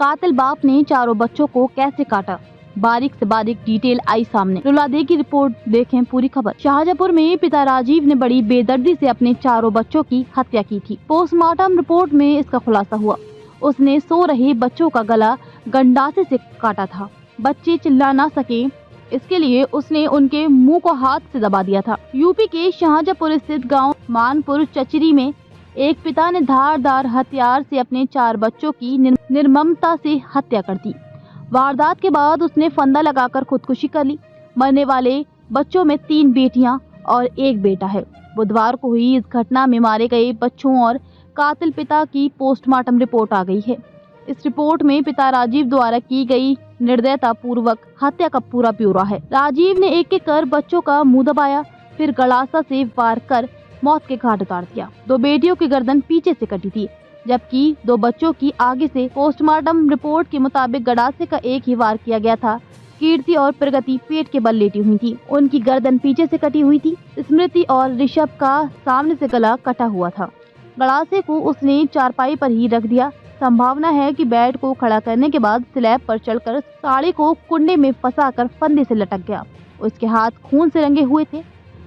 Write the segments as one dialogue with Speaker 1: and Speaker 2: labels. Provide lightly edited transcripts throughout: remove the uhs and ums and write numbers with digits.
Speaker 1: कातिल बाप ने चारों बच्चों को कैसे काटा, बारीक से बारीक डिटेल आई सामने। रुला दे की रिपोर्ट देखें पूरी खबर। शाहजहांपुर में पिता राजीव ने बड़ी बेदर्दी से अपने चारों बच्चों की हत्या की थी। पोस्टमार्टम रिपोर्ट में इसका खुलासा हुआ। उसने सो रहे बच्चों का गला गंडासे से काटा था। बच्चे चिल्ला ना सके इसके लिए उसने उनके मुंह को हाथ से दबा दिया था। यूपी के शाहजहांपुर स्थित गांव मानपुर चचरी में एक पिता ने धारदार हथियार से अपने 4 बच्चों की निर्ममता से हत्या कर दी। वारदात के बाद उसने फंदा लगाकर खुदकुशी कर ली। मरने वाले बच्चों में 3 बेटियां और 1 बेटा है। बुधवार को हुई इस घटना में मारे गए बच्चों और कातिल पिता की पोस्टमार्टम रिपोर्ट आ गई है। इस रिपोर्ट में पिता राजीव द्वारा की गई निर्दयता पूर्वक हत्या का पूरा ब्यौरा है। राजीव ने एक एक कर बच्चों का मुंह दबाया, फिर गलासा से वार कर मौत के घाट उतार दिया। 2 बेटियों की गर्दन पीछे से कटी थी, जबकि 2 बच्चों की आगे से। पोस्टमार्टम रिपोर्ट के मुताबिक गड़ासे का एक ही वार किया गया था। कीर्ति और प्रगति पेट के बल लेटी हुई थी। उनकी गर्दन पीछे से कटी हुई थी। स्मृति और ऋषभ का सामने से गला कटा हुआ था। गड़ासे को उसने चारपाई पर ही रख दिया। संभावना है कि बेड को खड़ा करने के बाद स्लैब पर चढ़कर साड़ी को कुंडे में फंसाकर फंदे से लटक गया। उसके हाथ खून से रंगे हुए थे।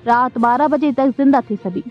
Speaker 1: रात 12 बजे तक जिंदा थे सभी।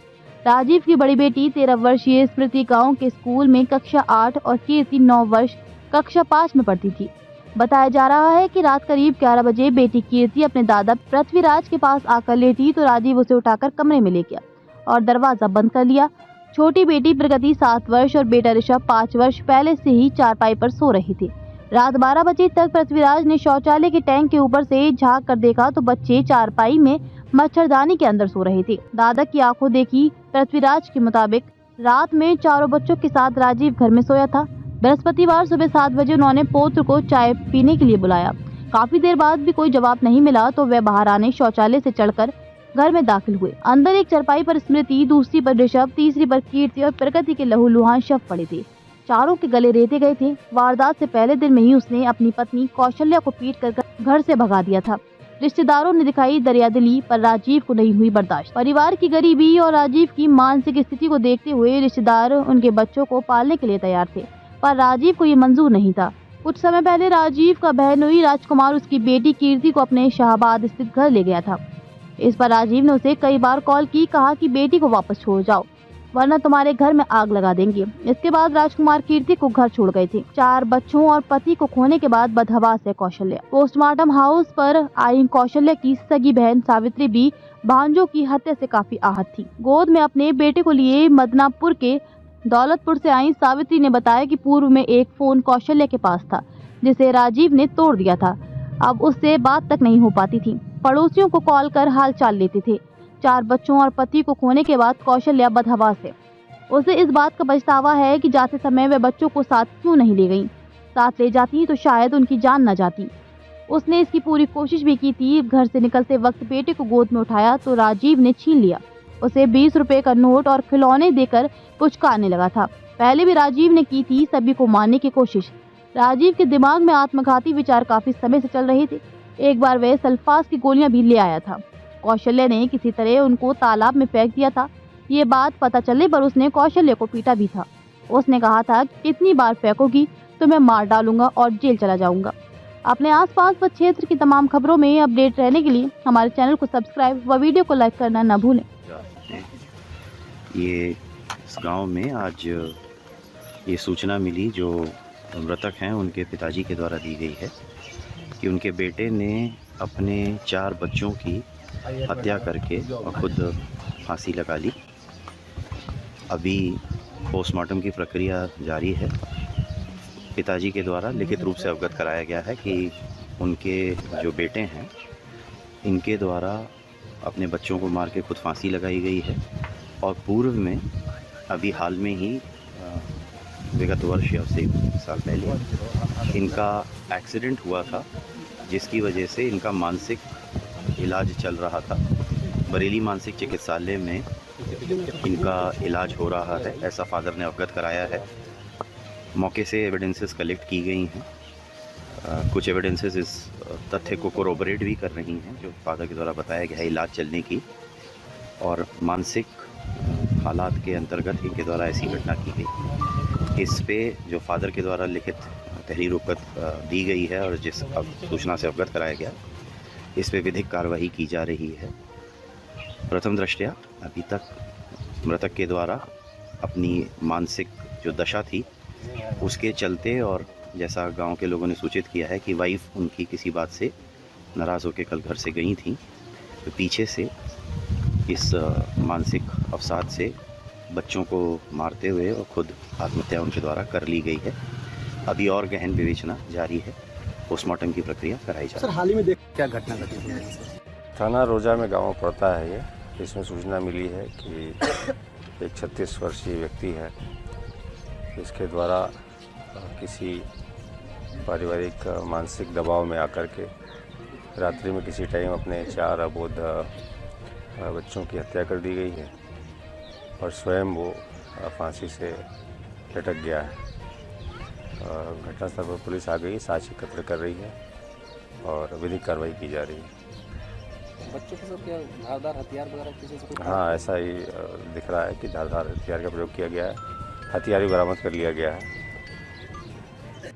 Speaker 1: राजीव की बड़ी बेटी 13 वर्षीय स्मृति गांव के स्कूल में कक्षा 8 और कीर्ति 9 वर्ष कक्षा 5 में पढ़ती थी। बताया जा रहा है कि रात करीब 11 बजे बेटी कीर्ति अपने दादा पृथ्वीराज के पास आकर लेटी तो राजीव उसे उठाकर कमरे में ले गया और दरवाजा बंद कर लिया। छोटी बेटी प्रगति 7 वर्ष और बेटा ऋषभ 5 वर्ष पहले से ही चारपाई पर सो रहे थे। रात 12 बजे तक पृथ्वीराज ने शौचालय के टैंक के ऊपर से झांक कर देखा तो बच्चे चारपाई में मच्छरदानी के अंदर सो रहे थे। दादा की आंखों देखी पृथ्वीराज के मुताबिक रात में चारों बच्चों के साथ राजीव घर में सोया था। बृहस्पतिवार सुबह 7 बजे उन्होंने पौत्र को चाय पीने के लिए बुलाया। काफी देर बाद भी कोई जवाब नहीं मिला तो वह बाहर आने शौचालय से चढ़कर घर में दाखिल हुए। अंदर एक चारपाई पर स्मृति, दूसरी पर ऋषभ, तीसरी पर कीर्ति और प्रगति के लहूलुहान शव पड़े थे। चारों के गले रेते गए थे। वारदात से पहले दिन में ही उसने अपनी पत्नी कौशल्या को पीट कर घर से भगा दिया था। रिश्तेदारों ने दिखाई दरियादिली पर राजीव को नहीं हुई बर्दाश्त। परिवार की गरीबी और राजीव की मानसिक स्थिति को देखते हुए रिश्तेदार उनके बच्चों को पालने के लिए तैयार थे, पर राजीव को ये मंजूर नहीं था। कुछ समय पहले राजीव का बहनोई राजकुमार उसकी बेटी कीर्ति को अपने शाहबाद स्थित घर ले गया था। इस पर राजीव ने उसे कई बार कॉल की, कहा कि बेटी को वापस छोड़ जाओ वरना तुम्हारे घर में आग लगा देंगे। इसके बाद राजकुमार कीर्ति को घर छोड़ गए थे। 4 बच्चों और पति को खोने के बाद बदहवास है कौशल्या। पोस्टमार्टम हाउस पर आई कौशल्या की सगी बहन सावित्री भी भांजों की हत्या से काफी आहत थी। गोद में अपने बेटे को लिए मदनापुर के दौलतपुर से आई सावित्री ने बताया कि पूर्व में एक फोन कौशल्या के पास था जिसे राजीव ने तोड़ दिया था। अब उससे बात तक नहीं हो पाती थी। पड़ोसियों को कॉल कर हाल चाल लेते थे। 4 बच्चों और पति को खोने के बाद कौशल्या बदहवास है। उसे इस बात का पछतावा है कि जाते समय वे बच्चों को साथ क्यों नहीं ले गईं। साथ ले जाती तो शायद उनकी जान न जाती। उसने इसकी पूरी कोशिश भी की थी। घर से निकलते वक्त बेटे को गोद में उठाया तो राजीव ने छीन लिया। उसे 20 रुपए का नोट और खिलौने देकर पुचकारने लगा था। पहले भी राजीव ने की थी सभी को मारने की कोशिश। राजीव के दिमाग में आत्मघाती विचार काफी समय से चल रहे थे। एक बार वह सल्फास की गोलियां भी ले आया था। कौशल्या ने किसी तरह उनको तालाब में फेंक दिया था। ये बात पता चलने पर उसने कौशल्या को पीटा भी था। उसने कहा था कितनी बार फेंकोगी तो मैं मार डालूंगा और जेल चला जाऊंगा। अपने आसपास व क्षेत्र की तमाम खबरों में अपडेट रहने के लिए हमारे चैनल को सब्सक्राइब व वीडियो को लाइक करना न भूलें।
Speaker 2: ये इस गांव में आज ये सूचना मिली जो मृतक हैं उनके पिताजी के द्वारा दी गई है कि उनके बेटे ने अपने 4 बच्चों की हत्या करके और खुद फांसी लगा ली। अभी पोस्टमार्टम की प्रक्रिया जारी है। पिताजी के द्वारा लिखित रूप से अवगत कराया गया है कि उनके जो बेटे हैं इनके द्वारा अपने बच्चों को मार के खुद फांसी लगाई गई है और पूर्व में अभी हाल में ही विगत वर्ष या उससे 1 साल पहले इनका एक्सीडेंट हुआ था जिसकी वजह से इनका मानसिक इलाज चल रहा था। बरेली मानसिक चिकित्सालय में इनका इलाज हो रहा है, ऐसा फादर ने अवगत कराया है। मौके से एविडेंसेस कलेक्ट की गई हैं। कुछ एविडेंसेस इस तथ्य को कोरोबरेट भी कर रही हैं जो फादर के द्वारा बताया गया है इलाज चलने की, और मानसिक हालात के अंतर्गत इनके द्वारा ऐसी घटना की गई। इस पे जो फादर के द्वारा लिखित तहरीर रुकत दी गई है और जिस सूचना से अवगत कराया गया, इस पे विधिक कार्रवाई की जा रही है। प्रथम दृष्टया अभी तक मृतक के द्वारा अपनी मानसिक जो दशा थी उसके चलते, और जैसा गांव के लोगों ने सूचित किया है कि वाइफ उनकी किसी बात से नाराज़ होकर कल घर से गई थी, तो पीछे से इस मानसिक अवसाद से बच्चों को मारते हुए और खुद आत्महत्या उनके द्वारा कर ली गई है। अभी और गहन विवेचना जारी है, पोस्टमार्टम की प्रक्रिया कराई जा रही है।
Speaker 3: सर, हाल ही में देख क्या घटना घटी है?
Speaker 4: थाना रोजा में गांव पड़ता है ये। इसमें सूचना मिली है कि एक 36 वर्षीय व्यक्ति है, इसके द्वारा किसी पारिवारिक मानसिक दबाव में आकर के रात्रि में किसी टाइम अपने 4 अबोध बच्चों की हत्या कर दी गई है और स्वयं वो फांसी से लटक गया है। घटनास्थल पर पुलिस आ गई, साक्ष्य एकत्र कर रही है और विधिक कार्रवाई की जा रही है।
Speaker 3: बच्चों के साथ क्या धारदार हथियार वगैरह किसी से?
Speaker 4: हाँ, ऐसा ही दिख रहा है कि धारदार हथियार का प्रयोग किया गया है। हथियार भी बरामद कर लिया गया है।